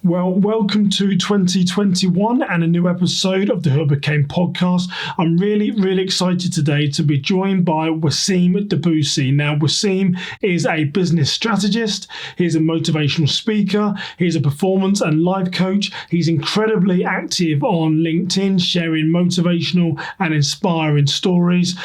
Well, welcome to 2021 and a new episode of the Who I Became podcast. I'm really excited today to be joined by Wassim Dabboussi. Now, Wassim is a business strategist. He's a motivational speaker. He's a performance and life coach. He's incredibly active on LinkedIn, sharing motivational and inspiring stories.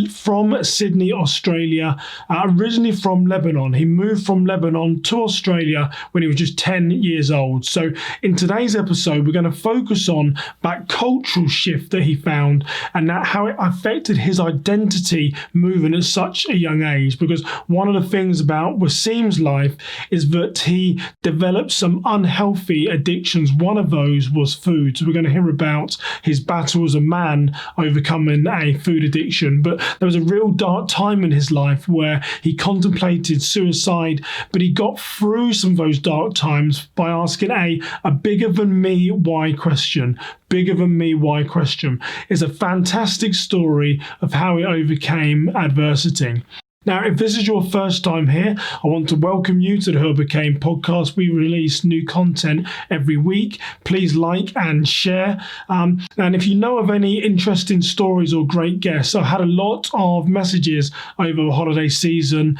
From Sydney, Australia, originally from Lebanon. He moved from Lebanon to Australia when he was just 10 years old. So in today's episode, we're going to focus on that cultural shift that he found and how it affected his identity moving at such a young age. Because one of the things about Wassim's life is that he developed some unhealthy addictions. One of those was food. So we're going to hear about his battle as a man overcoming a food addiction. But there was a real dark time in his life where he contemplated suicide, but he got through some of those dark times by asking a bigger than me why question. Bigger than me why question is a fantastic story of how he overcame adversity. Now, if this is your first time here, I want to welcome you to the Who I Became podcast. We release new content every week. Please like and share. And if you know of any interesting stories or great guests, I've had a lot of messages over the holiday season.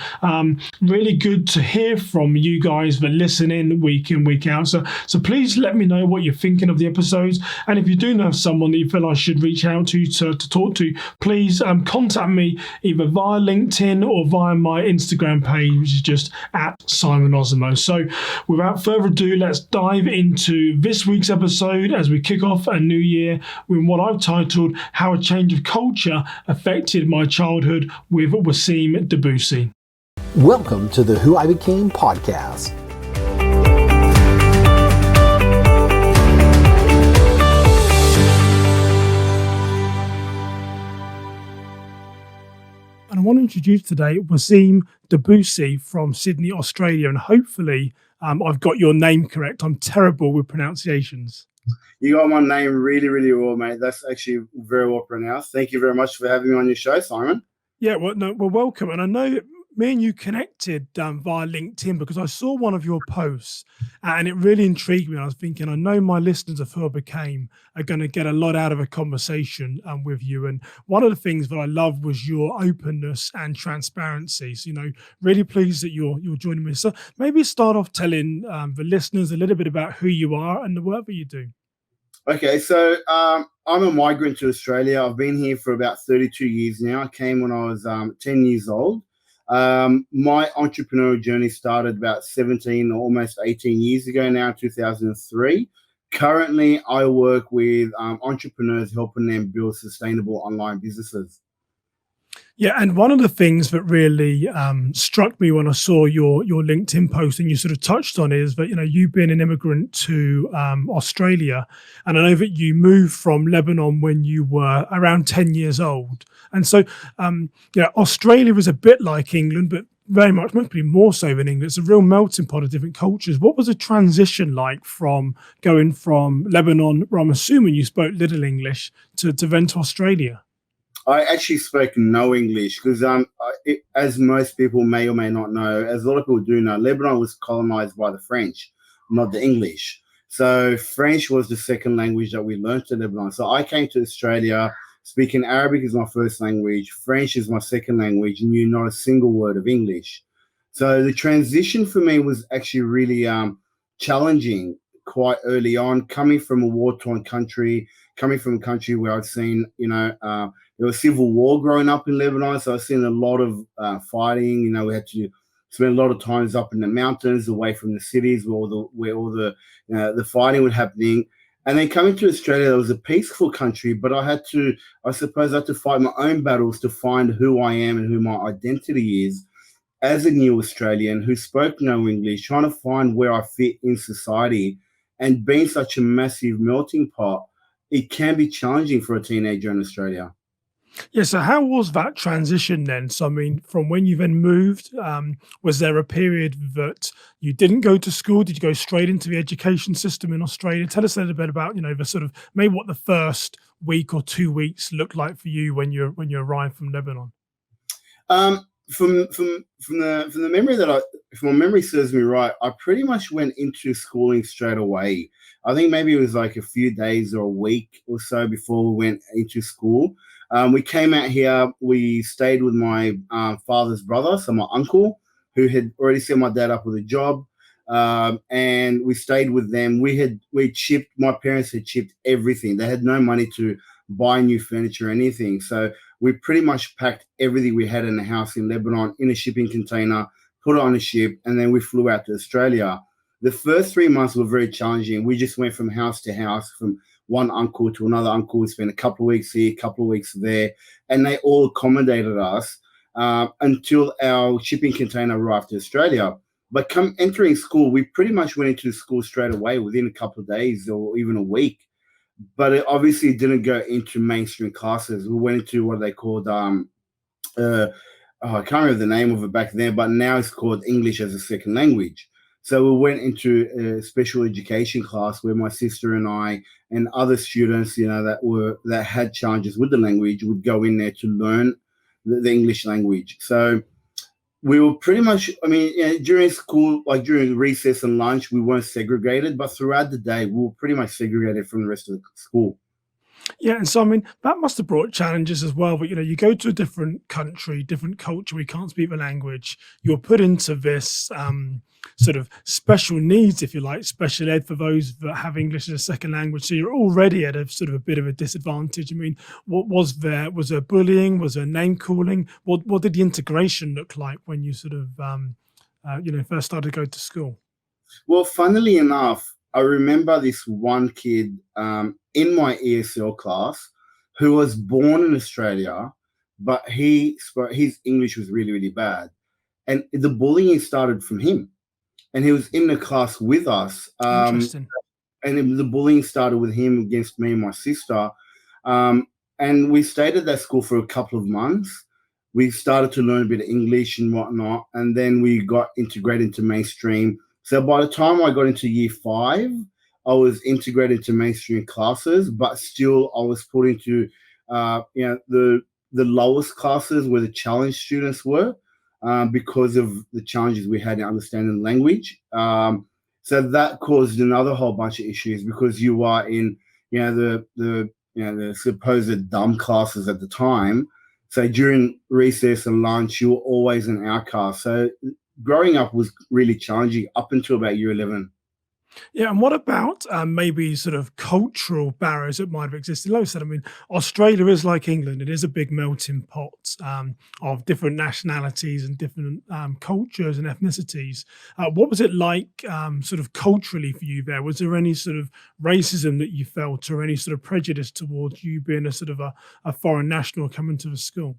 Really good to hear from you guys that listen in week out. So please let me know what you're thinking of the episodes. And if you do know someone that you feel I should reach out to talk to, please contact me either via LinkedIn or via my Instagram page, which is just at Simon Osamoh. So without further ado, let's dive into this week's episode as we kick off a new year with what I've titled How a Change of Culture Affected My Childhood with Wassim Dabboussi. Welcome to the Who I Became podcast. And I want to introduce today Wassim Dabboussi from Sydney, Australia, and hopefully I've got your name correct. I'm terrible with pronunciations. You got my name really well, mate. That's actually very well pronounced. Thank you very much for having me on your show, Simon. Yeah, well, welcome. And I know me and you connected via LinkedIn because I saw one of your posts and it really intrigued me. And I was thinking, I know my listeners of Who I Became are going to get a lot out of a conversation with you. And one of the things that I love was your openness and transparency. So, really pleased that you're joining me. So maybe start off telling the listeners a little bit about who you are and the work that you do. Okay, so I'm a migrant to Australia. I've been here for about 32 years now. I came when I was 10 years old. My entrepreneurial journey started about 17 or almost 18 years ago now, 2003. Currently, I work with entrepreneurs, helping them build sustainable online businesses. Yeah, and one of the things that really struck me when I saw your LinkedIn post and you sort of touched on is that, you've been an immigrant to Australia, and I know that you moved from Lebanon when you were around 10 years old. And so, Australia was a bit like England, but very much, mostly more so than England. It's a real melting pot of different cultures. What was the transition like from going from Lebanon, where I'm assuming you spoke little English, to then to Australia? I actually spoke no English because, as most people may or may not know, as a lot of people do know, Lebanon was colonized by the French, not the English. So French was the second language that we learned in Lebanon. So I came to Australia speaking Arabic is my first language, French is my second language, and knew not a single word of English. So the transition for me was actually really challenging quite early on, coming from a war-torn country, coming from a country where I'd seen, there was civil war growing up in Lebanon, so I've seen a lot of fighting. We had to spend a lot of times up in the mountains, away from the cities, where all the fighting was happening. And then coming to Australia, it was a peaceful country, but I had to fight my own battles to find who I am and who my identity is as a new Australian who spoke no English, trying to find where I fit in society. And being such a massive melting pot, it can be challenging for a teenager in Australia. Yeah, so how was that transition then? So, I mean, from when you then moved, was there a period that you didn't go to school? Did you go straight into the education system in Australia? Tell us a little bit about, the sort of maybe what the first week or 2 weeks looked like for you when you arrived from Lebanon. From the memory that if my memory serves me right, I pretty much went into schooling straight away. I think maybe it was like a few days or a week or so before we went into school. We came out here. We stayed with my father's brother, so my uncle, who had already set my dad up with a job, and we stayed with them. We chipped. My parents had chipped everything. They had no money to buy new furniture or anything, so we pretty much packed everything we had in the house in Lebanon in a shipping container, put it on a ship, and then we flew out to Australia. The first 3 months were very challenging. We just went from house to house, from one uncle to another uncle. We spent a couple of weeks here, a couple of weeks there, and they all accommodated us until our shipping container arrived to Australia. But come entering school, we pretty much went into school straight away within a couple of days or even a week. But it obviously didn't go into mainstream classes. We went into what they called I can't remember the name of it back then, but now it's called English as a second language. So we went into a special education class where my sister and I and other students, that had challenges with the language, would go in there to learn the English language. So we were pretty much, during school, like during recess and lunch, we weren't segregated, but throughout the day, we were pretty much segregated from the rest of the school. Yeah, and so I mean that must have brought challenges as well. But you go to a different country, different culture. We can't speak the language. You're put into this sort of special needs, if you like, special ed for those that have English as a second language. So you're already at a sort of a bit of a disadvantage. I mean, what was there? Was there bullying? Was there name calling? What did the integration look like when you sort of first started to go to school? Well, funnily enough, I remember this one kid in my ESL class who was born in Australia, but his English was really, really bad. And the bullying started from him. And he was in the class with us. Interesting. And the bullying started with him against me and my sister. And we stayed at that school for a couple of months. We started to learn a bit of English and whatnot. And then we got integrated into mainstream. So by the time I got into year 5, I was integrated into mainstream classes, but still I was put into the lowest classes where the challenge students were, because of the challenges we had in understanding language. So that caused another whole bunch of issues because you are in the supposed dumb classes at the time. So during recess and lunch, you were always an outcast. So growing up was really challenging up until about year 11. Yeah, and what about maybe sort of cultural barriers that might have existed? Like I said, I mean, Australia is like England; it is a big melting pot of different nationalities and different cultures and ethnicities. What was it like, sort of culturally for you there? Was there any sort of racism that you felt, or any sort of prejudice towards you being a sort of a foreign national coming to the school?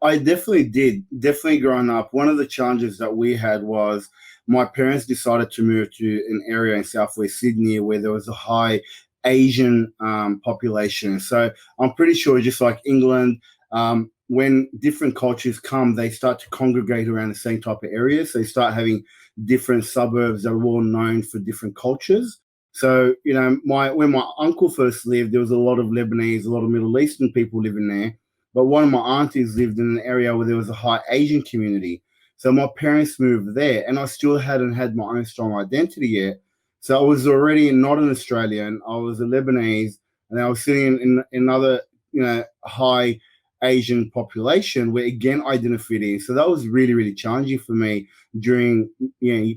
I definitely did. Definitely growing up, one of the challenges that we had was my parents decided to move to an area in southwest Sydney where there was a high Asian population. So I'm pretty sure, just like England, when different cultures come, they start to congregate around the same type of areas. So they start having different suburbs that are all known for different cultures. So, when my uncle first lived, there was a lot of Lebanese, a lot of Middle Eastern people living there. But one of my aunties lived in an area where there was a high Asian community. So my parents moved there, and I still hadn't had my own strong identity yet. So I was already not an Australian. I was a Lebanese, and I was sitting in another, high Asian population where again I didn't fit in. So that was really, really challenging for me during,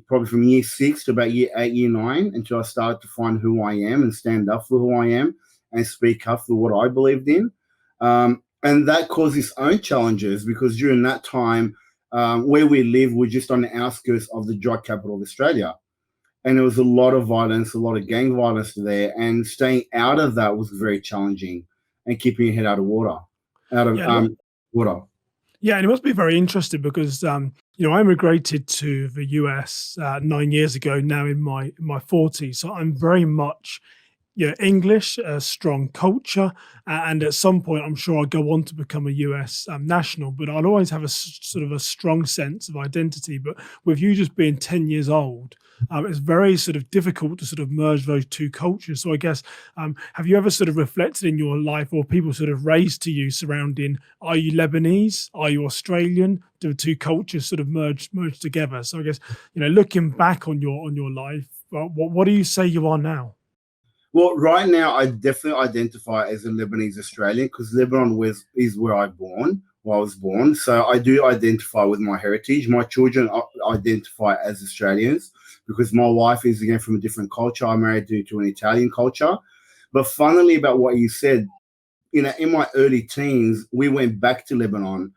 probably from year 6 to about year 8, year 9, until I started to find who I am and stand up for who I am and speak up for what I believed in. And that caused its own challenges because during that time, where we live, we're just on the outskirts of the drug capital of Australia. And there was a lot of violence, a lot of gang violence there. And staying out of that was very challenging, and keeping your head out of water, out of Yeah, water. yeah, and it must be very interesting because I immigrated to the US 9 years ago. Now in my 40s, so I'm very much English, a strong culture, and at some point, I'm sure I'll go on to become a US national. But I'll always have sort of a strong sense of identity. But with you just being 10 years old, it's very sort of difficult to sort of merge those two cultures. So I guess, have you ever sort of reflected in your life, or people sort of raised to you surrounding, are you Lebanese? Are you Australian? Do the two cultures sort of merge together? So I guess, looking back on your life, what do you say you are now? Well, right now, I definitely identify as a Lebanese Australian because Lebanon is where where I was born. So I do identify with my heritage. My children identify as Australians because my wife is again from a different culture. I married to an Italian culture. But funnily about what you said, in my early teens, we went back to Lebanon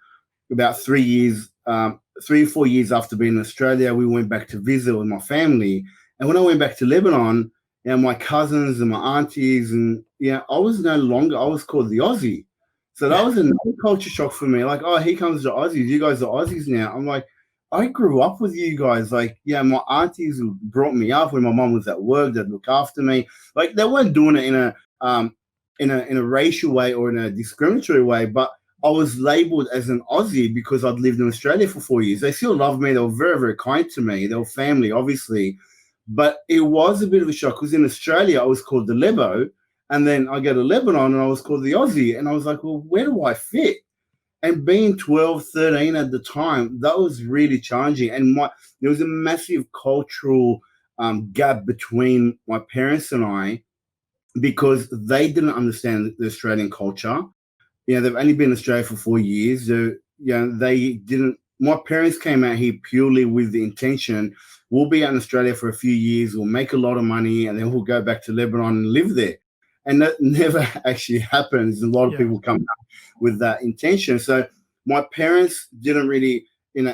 about 3 years, 3 or 4 years after being in Australia. We went back to visit with my family. And when I went back to Lebanon, my cousins and my aunties, and I was called the Aussie. So that was another culture shock for me. Like, oh, here comes the Aussies. You guys are Aussies now. I'm like, I grew up with you guys. Like, my aunties who brought me up when my mom was at work, they'd look after me. Like, they weren't doing it in a racial way or in a discriminatory way, but I was labeled as an Aussie because I'd lived in Australia for 4 years. They still loved me. They were very, very kind to me. They were family, obviously. But it was a bit of a shock because in Australia, I was called the Lebo. And then I go to Lebanon and I was called the Aussie. And I was like, well, where do I fit? And being 12, 13 at the time, that was really challenging. And there was a massive cultural gap between my parents and I because they didn't understand the Australian culture. They've only been in Australia for 4 years. They didn't. My parents came out here purely with the intention, we'll be out in Australia for a few years, we'll make a lot of money, and then we'll go back to Lebanon and live there. And that never actually happens. A lot of people come out with that intention. So my parents didn't really,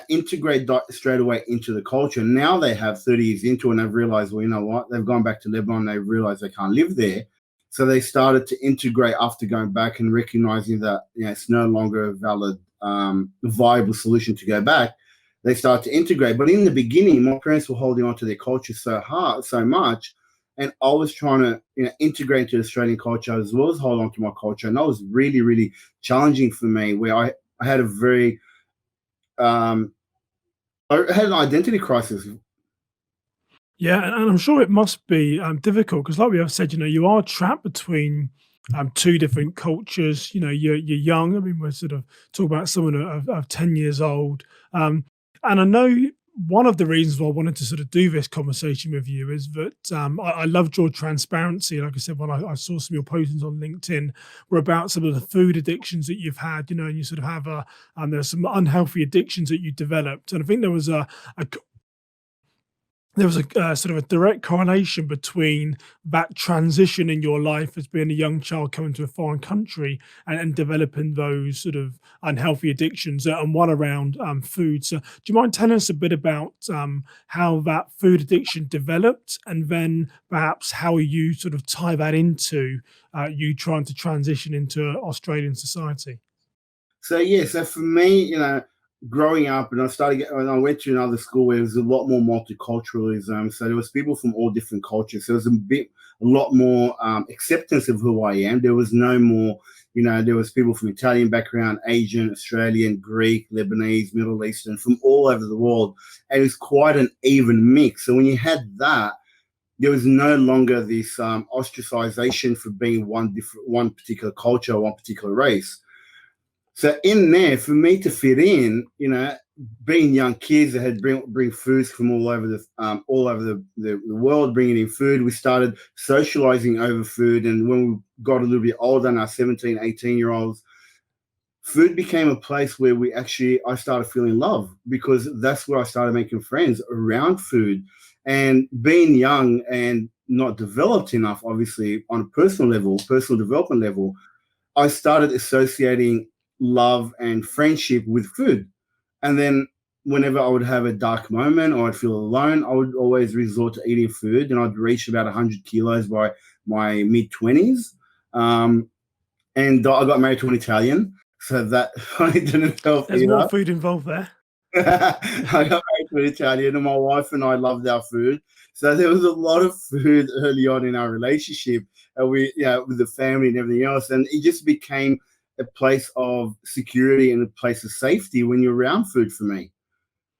integrate straight away into the culture. Now they have 30 years into it and they've realized, well, you know what? They've gone back to Lebanon. They've realized they can't live there. So they started to integrate after going back and recognizing that it's no longer a valid, viable solution to go back. They started to integrate. But in the beginning, my parents were holding on to their culture so much. And I was trying to integrate into the Australian culture as well as hold on to my culture. And that was really, really challenging for me, where I had a very I had an identity crisis. Yeah, and I'm sure it must be difficult because, like we have said, you are trapped between two different cultures. You're young. I mean, we're sort of talking about someone of 10 years old, and I know one of the reasons why I wanted to sort of do this conversation with you is that I loved your transparency. Like I said, when I saw some of your postings on LinkedIn were about some of the food addictions that you've had, and you sort of have there's some unhealthy addictions that you developed. And I think there was a sort of a direct correlation between that transition in your life as being a young child coming to a foreign country and developing those sort of unhealthy addictions, and one around food. So, do you mind telling us a bit about how that food addiction developed, and then perhaps how you sort of tie that into you trying to transition into Australian society? So for me, growing up, and I went to another school where there was a lot more multiculturalism. So there was people from all different cultures. So there was a lot more acceptance of who I am. There was no more, there was people from Italian background, Asian, Australian, Greek, Lebanese, Middle Eastern, from all over the world. And it was quite an even mix. So when you had that, there was no longer this ostracization for being one particular culture, one particular race. So in there, for me to fit in, being young kids that had bring foods from all over the world, bringing in food, we started socializing over food. And when we got a little bit older, and our 17, 18-year-olds, food became a place where I started feeling love, because that's where I started making friends around food. And being young and not developed enough, obviously, on a personal development level, I started associating love and friendship with food. And then whenever I would have a dark moment or I'd feel alone, I would always resort to eating food, and I'd reach about 100 kilos by my mid-20s. And I got married to an Italian, so that didn't help There's either. more food involved there. I got married food Italian, and my wife and I loved our food. So there was a lot of food early on in our relationship, and with the family and everything else, and it just became a place of security and a place of safety when you're around food for me,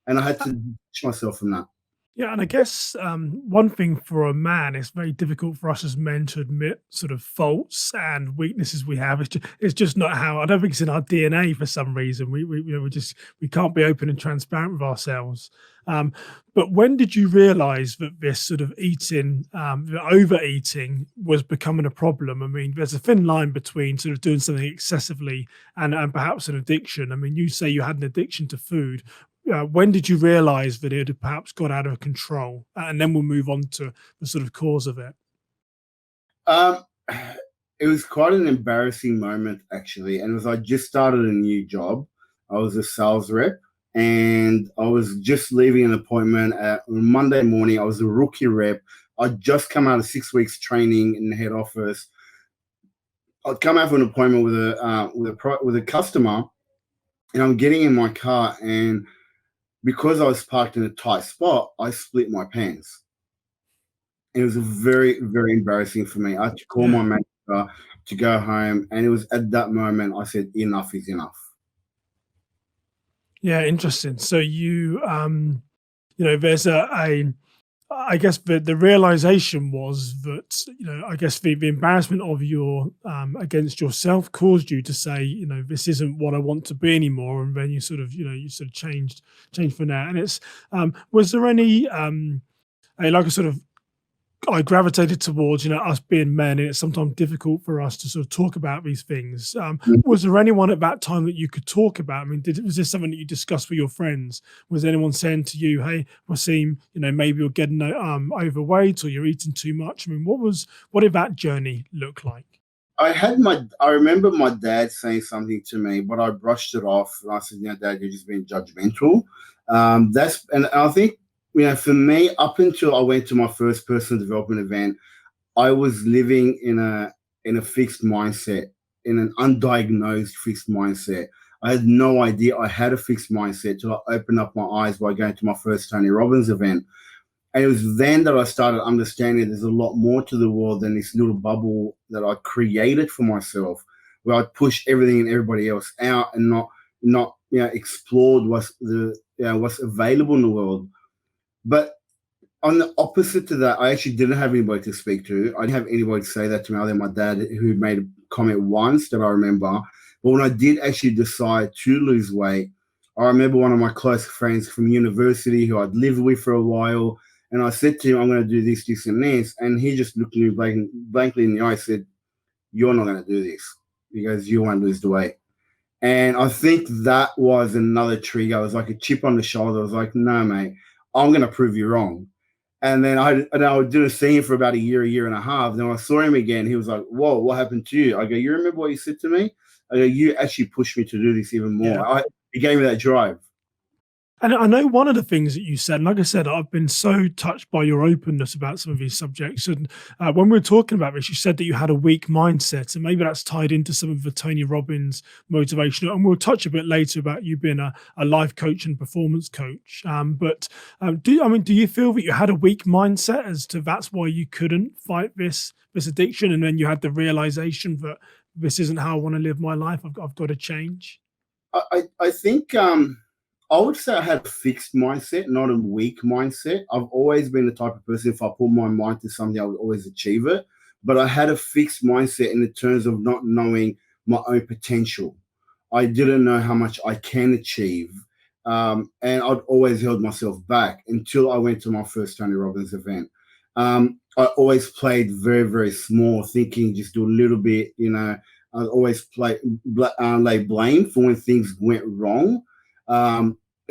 and I had to ditch myself from that. Yeah, and I guess one thing for a man, it's very difficult for us as men to admit sort of faults and weaknesses we have. It's just not how, I don't think it's in our DNA for some reason. We can't be open and transparent with ourselves. But when did you realise that this sort of eating, the overeating, was becoming a problem? I mean, there's a thin line between sort of doing something excessively and perhaps an addiction. I mean, you say you had an addiction to food. When did you realize that it had perhaps got out of control? And then we'll move on to the sort of cause of it. Um, it was quite an embarrassing moment, actually, and it was I just started a new job. I was a sales rep, and I was just leaving an appointment on Monday morning. I was a rookie rep. I'd just come out of 6 weeks training in the head office. I'd come out for an appointment with a customer, and I'm getting in my car, and because I was parked in a tight spot, I split my pants. It was very, very embarrassing for me. I had to call my Yeah. manager to go home, and it was at that moment I said, "Enough is enough." Yeah, interesting. So there's I guess the realization was that, I guess the embarrassment of your against yourself caused you to say, this isn't what I want to be anymore. And then you sort of changed from there. And it's, was there any, like a sort of, I gravitated towards, us being men, and it's sometimes difficult for us to sort of talk about these things. Was there anyone at that time that you could talk about? I mean, was this something that you discussed with your friends? Was anyone saying to you, "Hey, Wassim, maybe you're getting overweight or you're eating too much"? I mean, what did that journey look like? I remember my dad saying something to me, but I brushed it off. And I said, Dad, you're just being judgmental. And I think, for me, up until I went to my first personal development event, I was living in a fixed mindset, in an undiagnosed fixed mindset. I had no idea I had a fixed mindset till I opened up my eyes by going to my first Tony Robbins event. And it was then that I started understanding there's a lot more to the world than this little bubble that I created for myself, where I push everything and everybody else out and not explored what's available in the world. But on the opposite to that, I actually didn't have anybody to speak to. I didn't have anybody to say that to me other than my dad, who made a comment once that I remember. But when I did actually decide to lose weight, I remember one of my close friends from university who I'd lived with for a while, and I said to him, "I'm going to do this, this, and this." And he just looked at me blankly in the eye and said, "You're not going to do this because you won't lose the weight." And I think that was another trigger. It was like a chip on the shoulder. I was like, "No, mate, I'm going to prove you wrong." And then I didn't see him for about a year and a half. Then I saw him again. He was like, "Whoa, what happened to you?" I go, "You remember what you said to me?" I go, "You actually pushed me to do this even Yeah. more." He gave me that drive. And I know one of the things that you said, and like I said, I've been so touched by your openness about some of these subjects. And when we were talking about this, you said that you had a weak mindset, and maybe that's tied into some of the Tony Robbins motivational. And we'll touch a bit later about you being a life coach and performance coach. Do you feel that you had a weak mindset as to that's why you couldn't fight this addiction, and then you had the realization that this isn't how I want to live my life. I've got to change. I think I would say I had a fixed mindset, not a weak mindset. I've always been the type of person, if I put my mind to something, I would always achieve it. But I had a fixed mindset in the terms of not knowing my own potential. I didn't know how much I can achieve. And I'd always held myself back until I went to my first Tony Robbins event. I always played very, very small, thinking just do a little bit, I always lay blame for when things went wrong.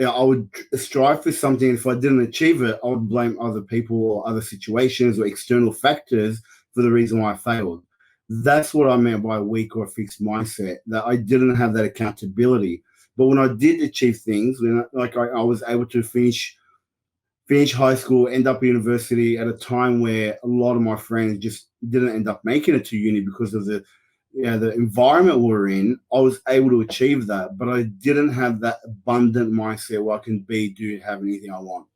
I would strive for something. If I didn't achieve it, I would blame other people or other situations or external factors for the reason why I failed. That's what I meant by a weak or a fixed mindset, that I didn't have that accountability. But when I did achieve things, I was able to finish high school, end up university at a time where a lot of my friends just didn't end up making it to uni because of the the environment we're in, I was able to achieve that, but I didn't have that abundant mindset where I can have anything I want.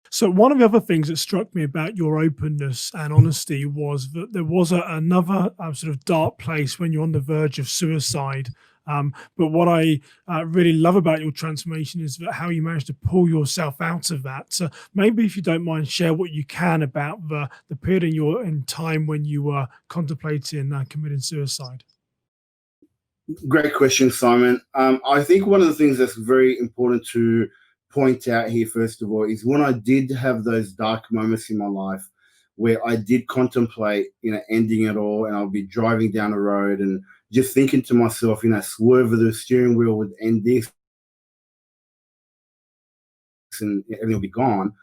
So one of the other things that struck me about your openness and honesty was that there was another sort of dark place when you're on the verge of suicide. But what I really love about your transformation is that how you managed to pull yourself out of that. So maybe if you don't mind, share what you can about the period in time when you were contemplating committing suicide. Great question, Simon. I think one of the things that's very important to point out here, first of all, is when I did have those dark moments in my life where I did contemplate, ending it all, and I'll be driving down the road and just thinking to myself, swerve of the steering wheel would end this and everything will be gone.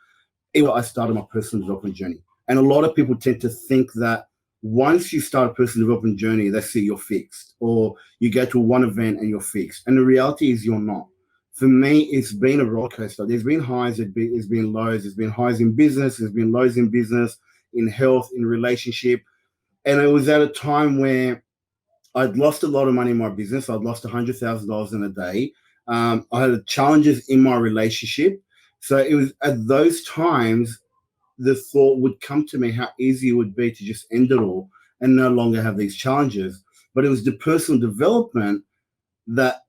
I started my personal development journey. And a lot of people tend to think that once you start a personal development journey, that's it, you're fixed. Or you go to one event and you're fixed. And the reality is you're not. For me, it's been a roller coaster. There's been highs, there's been lows. There's been highs in business, there's been lows in business, in health, in relationship. And it was at a time where I'd lost a lot of money in my business. I'd lost $100,000 in a day. I had challenges in my relationship. So it was at those times the thought would come to me how easy it would be to just end it all and no longer have these challenges. But it was the personal development that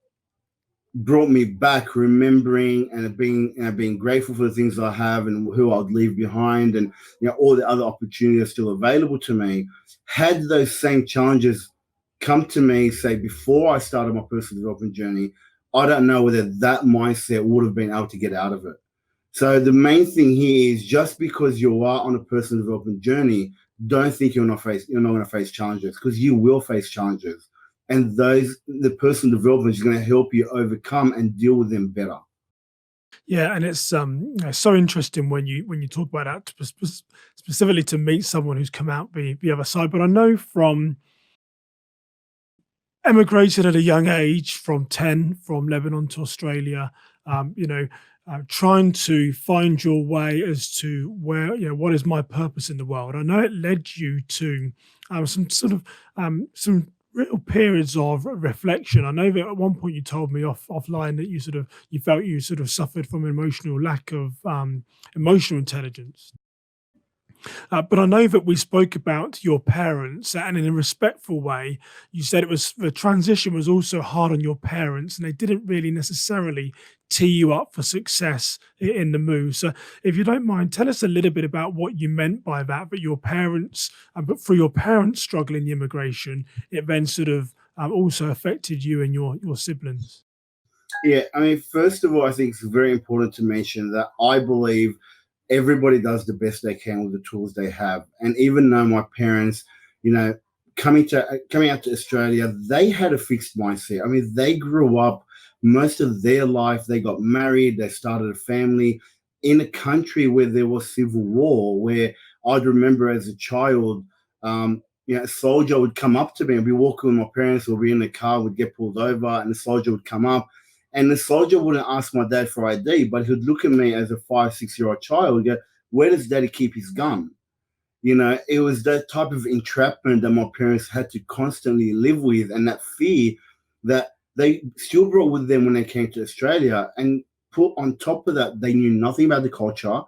brought me back, remembering and being grateful for the things I have and who I'd leave behind, and all the other opportunities still available to me. Had those same challenges come to me, say, before I started my personal development journey, I don't know whether that mindset would have been able to get out of it. So the main thing here is, just because you are on a personal development journey, don't think you're not going to face challenges, because you will face challenges. And the personal development is going to help you overcome and deal with them better. Yeah, and it's so interesting when you talk about that, specifically to meet someone who's come out the other side. But I know from emigrated at a young age, from 10, from Lebanon to Australia, trying to find your way as to where, what is my purpose in the world. I know it led you to some real periods of reflection. I know that at one point you told me offline that you felt you sort of suffered from an emotional lack of emotional intelligence. But I know that we spoke about your parents, and in a respectful way, you said the transition was also hard on your parents, and they didn't really necessarily tee you up for success in the move. So, if you don't mind, tell us a little bit about what you meant by that. But your parents, but for your parents struggling the immigration, it then sort of also affected you and your siblings. Yeah, I mean, first of all, I think it's very important to mention that I believe everybody does the best they can with the tools they have. And even though my parents, coming out to Australia, they had a fixed mindset. I mean, they grew up most of their life, they got married, they started a family in a country where there was civil war, where I'd remember as a child, a soldier would come up to me and be walking with my parents, or be in the car, would get pulled over, and the soldier would come up. And the soldier wouldn't ask my dad for ID, but he'd look at me as a 5, 6-year-old child and go, "Where does daddy keep his gun?" It was that type of entrapment that my parents had to constantly live with, and that fear that they still brought with them when they came to Australia. And put on top of that, they knew nothing about the culture.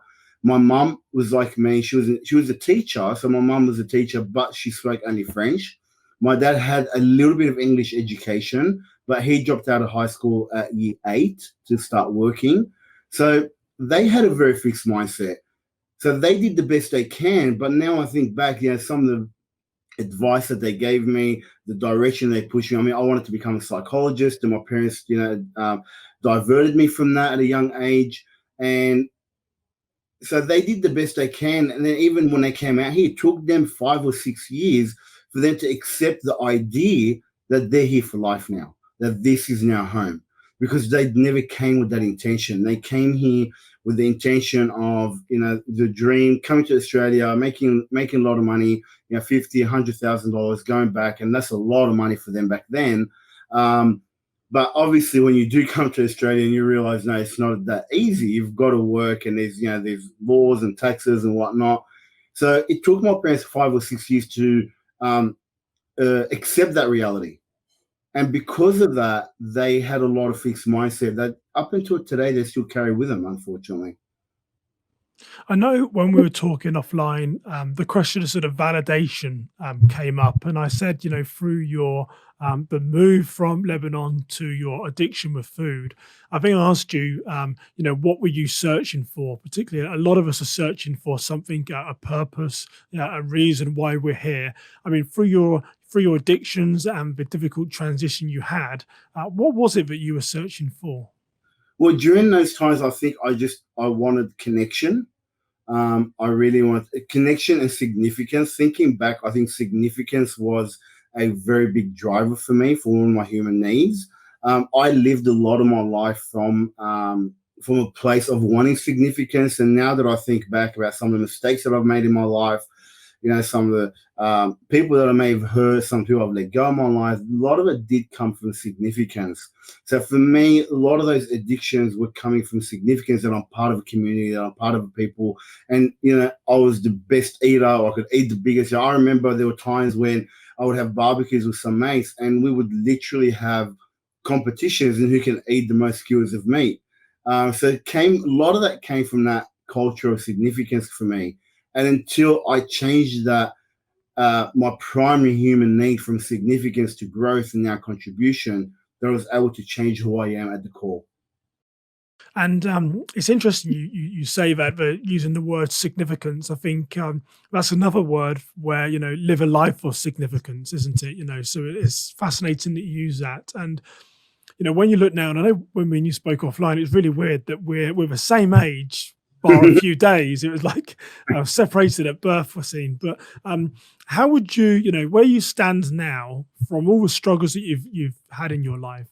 My mum was like me. She was a teacher. So my mum was a teacher, but she spoke only French. My dad had a little bit of English education, but he dropped out of high school at year 8 to start working. So they had a very fixed mindset. So they did the best they can. But now I think back, some of the advice that they gave me, the direction they pushed me. I mean, I wanted to become a psychologist, and my parents, diverted me from that at a young age. And so they did the best they can. And then even when they came out here, it took them 5 or 6 years for them to accept the idea that they're here for life now, that this is now home, because they never came with that intention. They came here with the intention of, the dream, coming to Australia, making a lot of money, $50,000, $100,000, going back. And that's a lot of money for them back then. But obviously, when you do come to Australia and you realize, no, it's not that easy. You've got to work, and there's laws and taxes and whatnot. So it took my parents 5 or 6 years to accept that reality. And because of that, they had a lot of fixed mindset that up until today they still carry with them, unfortunately. I know when we were talking offline, the question of sort of validation came up, and I said, through your the move from Lebanon to your addiction with food, I think I asked you, what were you searching for? Particularly, a lot of us are searching for something, a purpose, a reason why we're here. I mean, through your addictions and the difficult transition you had, what was it that you were searching for? Well, during those times, I think I wanted connection. I really wanted a connection and significance. Thinking back, I think significance was a very big driver for me for all my human needs. I lived a lot of my life from a place of wanting significance, and now that I think back about some of the mistakes that I've made in my life, some of the people that I may have hurt, some people I've let go in my life, a lot of it did come from significance. So for me, a lot of those addictions were coming from significance, that I'm part of a community, that I'm part of a people. And, I was the best eater, or I could eat the biggest. I remember there were times when I would have barbecues with some mates, and we would literally have competitions in who can eat the most skewers of meat. So a lot of that came from that culture of significance for me. And until I changed that, my primary human need from significance to growth and now contribution, that I was able to change who I am at the core. And it's interesting you say that, but using the word significance, I think that's another word where live a life for significance, isn't it? So it's fascinating that you use that. And when you look now, and I know when me and you spoke offline, it's really weird that we're the same age, bar a few days. It was like separated at birth, we're seen. But how would where you stand now from all the struggles that you've had in your life?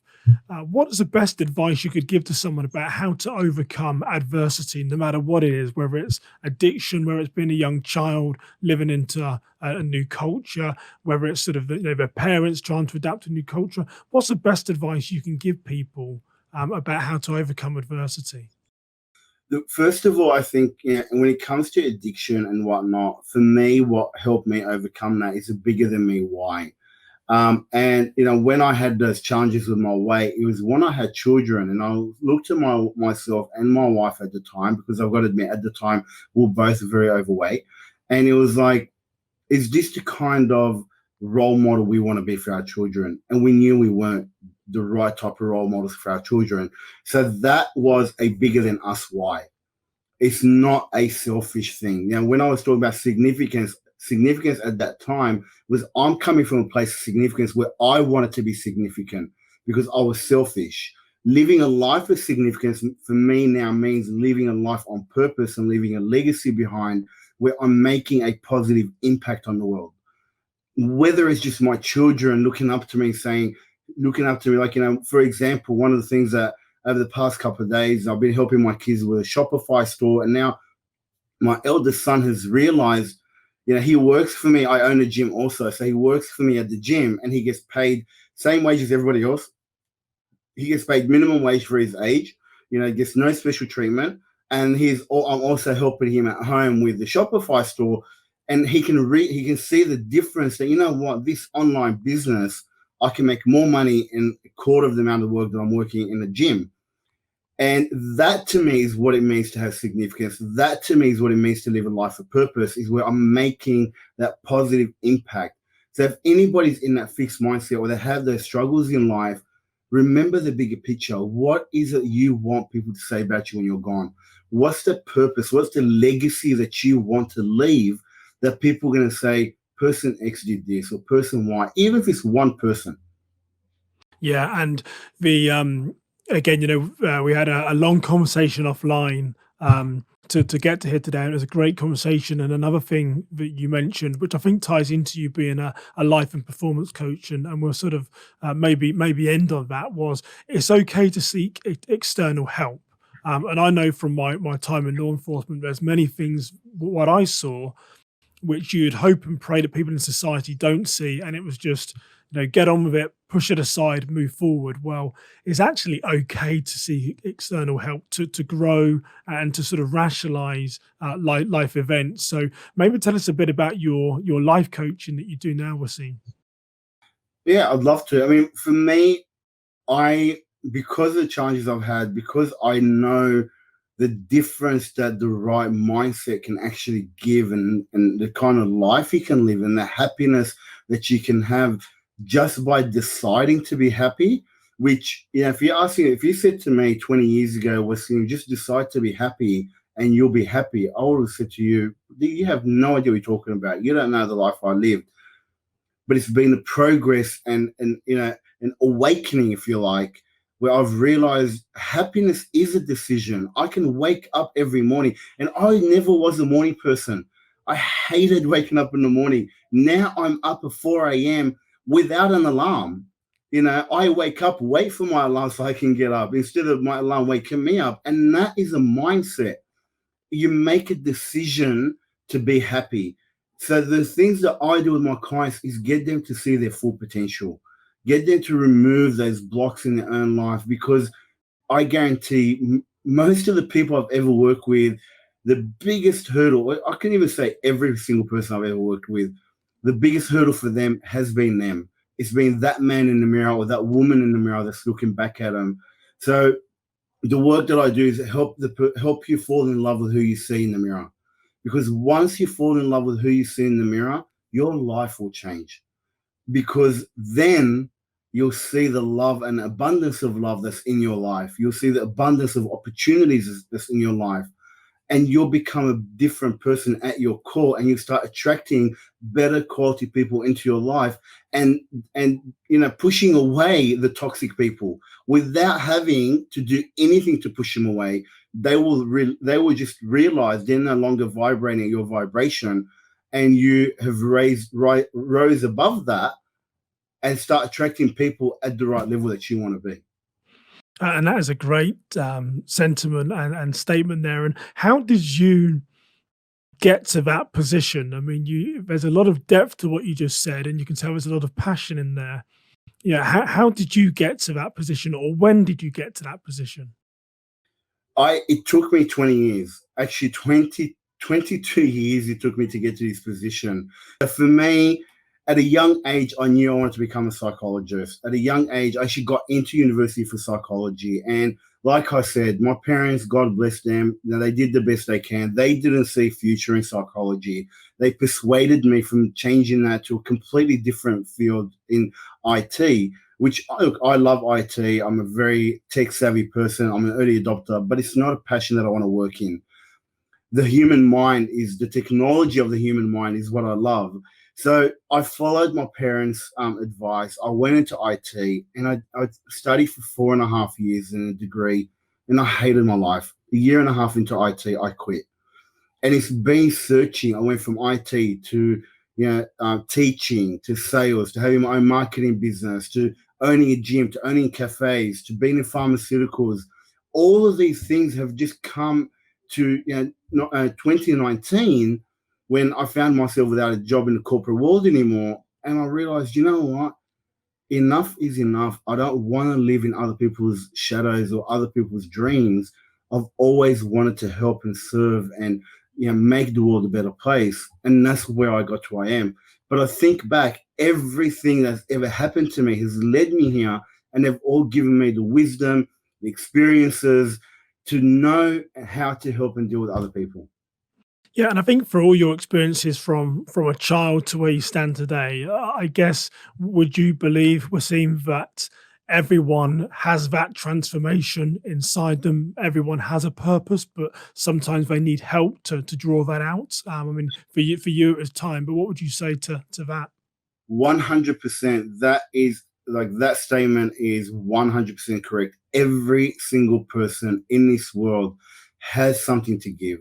What is the best advice you could give to someone about how to overcome adversity, no matter what it is, whether it's addiction, whether it's being a young child living into a new culture, whether it's sort of their parents trying to adapt to a new culture? What's the best advice you can give people about how to overcome adversity? Look, first of all, I think, when it comes to addiction and whatnot, for me, what helped me overcome that is a bigger than me why. And when I had those challenges with my weight, it was when I had children, and I looked at myself and my wife at the time, because I've got to admit, at the time we were both very overweight, and it was like, is this the kind of role model we want to be for our children? And we knew we weren't the right type of role models for our children. So that was a bigger than us why. It's not a selfish thing. Now, when I was talking about significance at that time was, I'm coming from a place of significance where I wanted to be significant because I was selfish. Living a life of significance for me now means living a life on purpose and leaving a legacy behind where I'm making a positive impact on the world. Whether it's just my children looking up to me, like, for example, one of the things that over the past couple of days, I've been helping my kids with a Shopify store. And now my eldest son has realized, he works for me. I own a gym also. So he works for me at the gym, and he gets paid same wage as everybody else. He gets paid minimum wage for his age, gets no special treatment. And I'm also helping him at home with the Shopify store. And he can see the difference that, this online business, I can make more money in a quarter of the amount of work that I'm working in the gym. And that to me is what it means to have significance. That to me is what it means to live a life of purpose, is where I'm making that positive impact. So if anybody's in that fixed mindset or they have those struggles in life, remember the bigger picture. What is it you want people to say about you when you're gone? What's the purpose? What's the legacy that you want to leave that people are going to say, person X did this or person Y, even if it's one person? Yeah, and the again, we had a long conversation offline to get to here today. And it was a great conversation. And another thing that you mentioned, which I think ties into you being a life and performance coach, and we'll sort of maybe end on that, was it's okay to seek external help. And I know from my time in law enforcement, there's many things what I saw which you'd hope and pray that people in society don't see. And it was just, get on with it, push it aside, move forward. Well, it's actually okay to see external help to grow and to sort of rationalize life events. So maybe tell us a bit about your life coaching that you do now, Wassim. Yeah, I'd love to. I mean, for me, I because of the challenges I've had, because I know the difference that the right mindset can actually give, and the kind of life you can live and the happiness that you can have just by deciding to be happy. Which, if you ask me, if you said to me 20 years ago, was you just decide to be happy and you'll be happy, I would have said to you, you have no idea what you're talking about. You don't know the life I lived. But it's been a progress and an awakening, if you like, where I've realized happiness is a decision. I can wake up every morning, and I never was a morning person. I hated waking up in the morning. Now I'm up at 4 a.m. without an alarm. I wake up, wait for my alarm so I can get up instead of my alarm waking me up. And that is a mindset. You make a decision to be happy. So the things that I do with my clients is get them to see their full potential, get them to remove those blocks in their own life, because I guarantee most of the people I've ever worked with, the biggest hurdle, I can even say every single person I've ever worked with, the biggest hurdle for them has been them. It's been that man in the mirror or that woman in the mirror that's looking back at them. So the work that I do is help you fall in love with who you see in the mirror. Because once you fall in love with who you see in the mirror, your life will change. Because then you'll see the love and abundance of love that's in your life. You'll see the abundance of opportunities that's in your life, and you'll become a different person at your core, and you start attracting better quality people into your life, and pushing away the toxic people without having to do anything to push them away. They will just realize they're no longer vibrating at your vibration, and you have rose above that, and start attracting people at the right level that you want to be. And that is a great sentiment and statement there. And how did you get to that position? I mean, there's a lot of depth to what you just said, and you can tell there's a lot of passion in there. Yeah, how did you get to that position, or when did you get to that position? It took me 20 years, actually 22 years it took me to get to this position. For me, at a young age, I knew I wanted to become a psychologist. At a young age, I actually got into university for psychology. And like I said, my parents, God bless them, they did the best they can. They didn't see future in psychology. They persuaded me from changing that to a completely different field in IT, which, look, I love IT. I'm a very tech savvy person. I'm an early adopter, but it's not a passion that I want to work in. The technology of the human mind is what I love. So I followed my parents' advice. I went into IT, and I studied for 4.5 years in a degree, and I hated my life. A year and a half into IT, I quit. And it's been searching. I went from IT to teaching, to sales, to having my own marketing business, to owning a gym, to owning cafes, to being in pharmaceuticals. All of these things have just come to 2019, when I found myself without a job in the corporate world anymore, and I realized, you know what? Enough is enough. I don't want to live in other people's shadows or other people's dreams. I've always wanted to help and serve and make the world a better place. And that's where I got to where I am. But I think back, everything that's ever happened to me has led me here, and they've all given me the wisdom, the experiences to know how to help and deal with other people. Yeah, and I think for all your experiences from a child to where you stand today, I guess would you believe, Wasim, that everyone has that transformation inside them? Everyone has a purpose, but sometimes they need help to draw that out. I mean, for you it was time, but what would you say to that? 100%. That statement is 100% correct. Every single person in this world has something to give.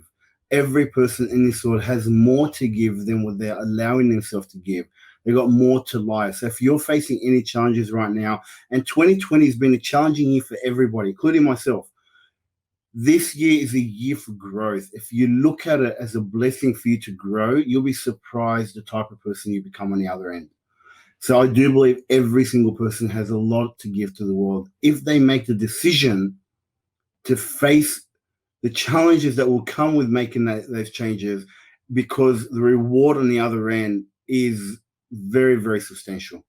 Every person in this world has more to give than what they're allowing themselves to give. They got more to life. So if you're facing any challenges right now, and 2020 has been a challenging year for everybody, including myself, this year is a year for growth. If you look at it as a blessing for you to grow, you'll be surprised the type of person you become on the other end. So I do believe every single person has a lot to give to the world if they make the decision to face the challenges that will come with making those changes, because the reward on the other end is very, very substantial.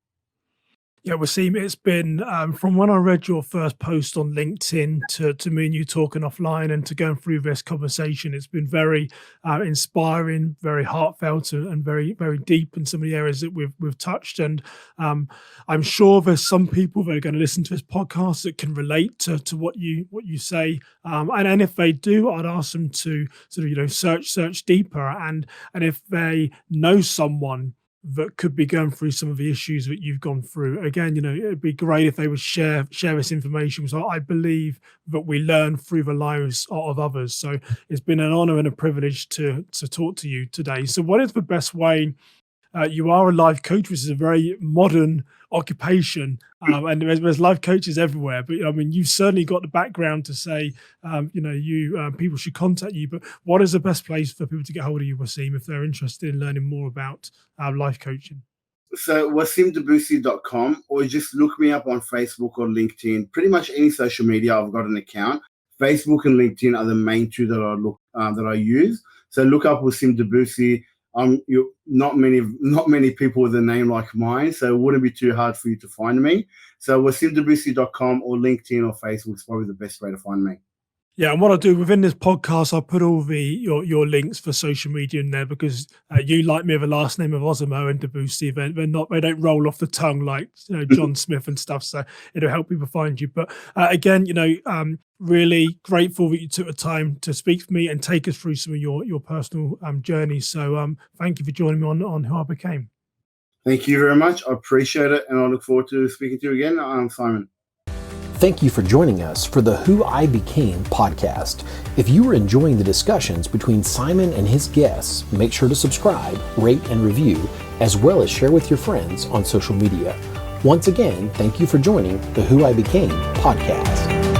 Yeah, Wasim, it's been from when I read your first post on LinkedIn to me and you talking offline and to going through this conversation. It's been very inspiring, very heartfelt, and very very deep in some of the areas that we've touched. And I'm sure there's some people that are going to listen to this podcast that can relate to what you say. And if they do, I'd ask them to sort of search deeper, and if they know someone that could be going through some of the issues that you've gone through. Again, it'd be great if they would share this information. So I believe that we learn through the lives of others. So it's been an honor and a privilege to talk to you today. So what is the best way? You are a life coach, which is a very modern occupation, and there's life coaches everywhere. But I mean, you've certainly got the background to say, people should contact you. But what is the best place for people to get hold of you, Wassim, if they're interested in learning more about life coaching? So wassimdabboussi.com, or just look me up on Facebook or LinkedIn. Pretty much any social media, I've got an account. Facebook and LinkedIn are the main two that I use. So look up Wassim Dabboussi. Not many people with a name like mine, so it wouldn't be too hard for you to find me. So wassimdabboussi.com or LinkedIn or Facebook is probably the best way to find me. Yeah, and what I'll do within this podcast, I'll put all your links for social media in there because you, like me, have a last name of Osamoh and Dabboussi. They don't roll off the tongue like John Smith and stuff. So it'll help people find you. But again, really grateful that you took the time to speak to me and take us through some of your personal journey. So thank you for joining me on Who I Became. Thank you very much. I appreciate it, and I look forward to speaking to you again. I'm Simon. Thank you for joining us for the Who I Became podcast. If you are enjoying the discussions between Simon and his guests, make sure to subscribe, rate, and review, as well as share with your friends on social media. Once again, thank you for joining the Who I Became podcast.